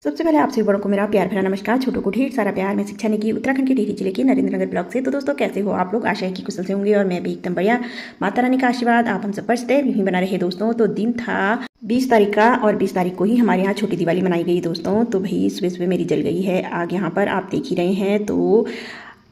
सबसे पहले आप सभी बड़ों को मेरा प्यार भरा नमस्कार, छोटों को ढेर सारा प्यार। मैं शिक्षा निकी उत्तराखंड के टिहरी जिले के नरेंद्र नगर ब्लॉक से। तो दोस्तों कैसे हो आप लोग? आशा है कि कुशल से होंगे और मैं भी एकदम बढ़िया। माता रानी का आशीर्वाद आप हम सब पर सदैव यूं ही बना रहे दोस्तों। तो दिन था 20 तारीख का और 20 तारीख को ही हमारे यहाँ छोटी दिवाली मनाई गई दोस्तों। तो भाई सुबह सुबह मेरी जल गई है आग, यहाँ पर आप देख ही रहे हैं। तो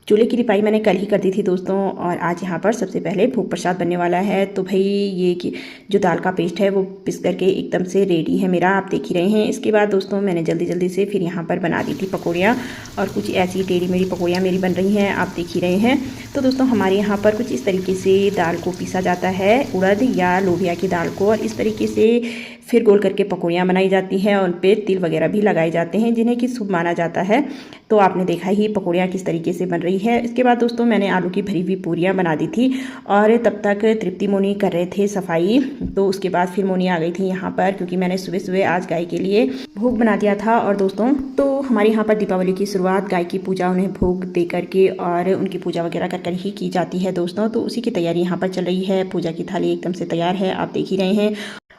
चूल्हे की लिपाई मैंने कल ही कर दी थी दोस्तों, और आज यहाँ पर सबसे पहले भोग प्रसाद बनने वाला है। तो भाई ये कि जो दाल का पेस्ट है वो पिस करके एकदम से रेडी है मेरा, आप देख ही रहे हैं। इसके बाद दोस्तों मैंने जल्दी जल्दी से फिर यहाँ पर बना दी थी पकौड़ियाँ, और कुछ ऐसी टेढ़ी मेरी पकौड़ियाँ मेरी बन रही हैं, आप देख ही रहे हैं। तो दोस्तों हमारे यहाँ पर कुछ इस तरीके से दाल को पीसा जाता है, उड़द या लोबिया की दाल को, और इस तरीके से फिर गोल करके पकौड़ियाँ बनाई जाती हैं और उन पर तिल वगैरह भी लगाए जाते हैं, जिन्हें कि शुभ माना जाता है। तो आपने देखा ही पकौड़ियाँ किस तरीके से बन रही है। इसके बाद दोस्तों मैंने आलू की भरी हुई पूरियाँ बना दी थी, और तब तक तृप्ति मोनी कर रहे थे सफाई। तो उसके बाद फिर मोनी आ गई थी यहाँ पर, क्योंकि मैंने सुबह सुबह आज गाय के लिए भोग बना दिया था। और दोस्तों तो हमारे यहाँ पर दीपावली की शुरुआत गाय की पूजा, उन्हें भोग दे करके और उनकी पूजा वगैरह कर ही की जाती है दोस्तों। तो उसी की तैयारी यहाँ पर चल रही है। पूजा की थाली एकदम से तैयार है, आप देख ही रहे हैं।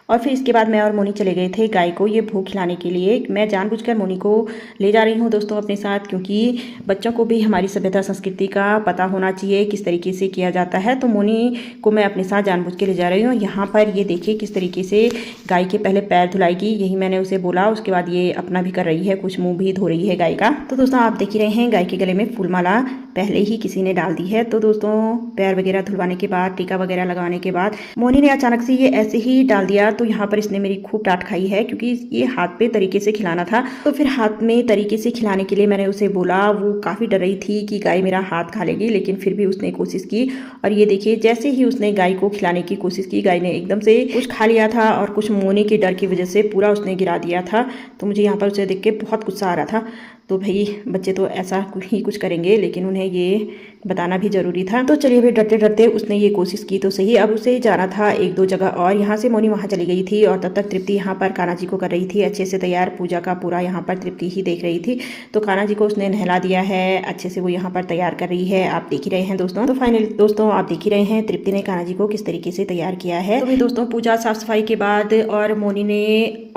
और फिर इसके बाद मैं और मोनी चले गए थे गाय को ये भोग खिलाने के लिए। मैं जानबूझकर मोनी को ले जा रही हूँ दोस्तों अपने साथ, क्योंकि बच्चों को भी हमारी सभ्यता संस्कृति का पता होना चाहिए, किस तरीके से किया जाता है। तो मोनी को मैं अपने साथ जानबूझ के ले जा रही हूँ। यहाँ पर ये देखिए किस तरीके से गाय के पहले पैर धुलाएगी, यही मैंने उसे बोला। उसके बाद ये अपना भी कर रही है, कुछ मुँह भी धो रही है गाय का। तो दोस्तों आप देख ही रहे हैं गाय के गले में फूलमाला पहले ही किसी ने डाल दी है। तो दोस्तों पैर वगैरह धुलवाने के बाद, टीका वगैरह लगाने के बाद मोनी ने अचानक से ये ऐसे ही डाल दिया। तो यहाँ पर इसने मेरी खूब डांट खाई है, क्योंकि ये हाथ पे तरीके से खिलाना था। तो फिर हाथ में तरीके से खिलाने के लिए मैंने उसे बोला। वो काफ़ी डर रही थी कि गाय मेरा हाथ खा लेगी, लेकिन फिर भी उसने कोशिश की। और ये देखिए जैसे ही उसने गाय को खिलाने की कोशिश की, गाय ने एकदम से कुछ खा लिया था, और कुछ मोनी के डर की वजह से पूरा उसने गिरा दिया था। तो मुझे यहाँ पर उसे देख के बहुत गुस्सा आ रहा था। तो भाई बच्चे तो ऐसा ही कुछ करेंगे, लेकिन उन्हें ये बताना भी ज़रूरी था। तो चलिए फिर डरते डरते उसने ये कोशिश की तो सही। अब उसे जाना था एक दो जगह, और यहाँ से मोनी वहाँ चली गई थी, और तब तक तृप्ति यहाँ पर कान्हा जी को कर रही थी अच्छे से तैयार। पूजा का पूरा यहाँ पर तृप्ति ही देख रही थी। तो कान्हा जी को उसने नहला दिया है अच्छे से, वो यहाँ पर तैयार कर रही है, आप देख ही रहे हैं दोस्तों। तो फाइनली दोस्तों आप देख ही रहे हैं तृप्ति ने कान्हा जी को किस तरीके से तैयार किया है। तो दोस्तों पूजा साफ सफाई के बाद और मोनी ने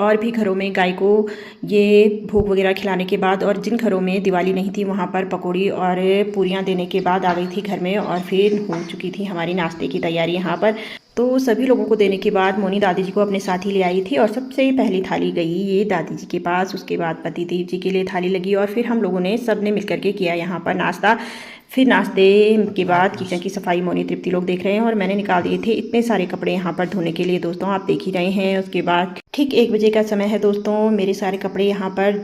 और भी घरों में गाय को ये भोग वगैरह खिलाने के बाद, और जिन घरों में दिवाली नहीं थी वहाँ पर पकौड़ी और पूरियाँ देने के बाद आ गई थी घर में, और फिर हो चुकी थी हमारी नाश्ते की तैयारी यहाँ पर। तो सभी लोगों को देने के बाद मोनी दादी जी को अपने साथ ही ले आई थी, और सबसे पहली थाली गई ये दादी जी के पास। उसके बाद पति देव जी के लिए थाली लगी, और फिर हम लोगों ने सब ने मिलकर के किया यहाँ पर नाश्ता। फिर नाश्ते के बाद किचन की सफाई मोनी तृप्ति लोग देख रहे हैं, और मैंने निकाल दिए थे इतने सारे कपड़े यहाँ पर धोने के लिए दोस्तों, आप देख ही रहे हैं। उसके बाद ठीक 1 बजे का समय है दोस्तों, मेरे सारे कपड़े यहाँ पर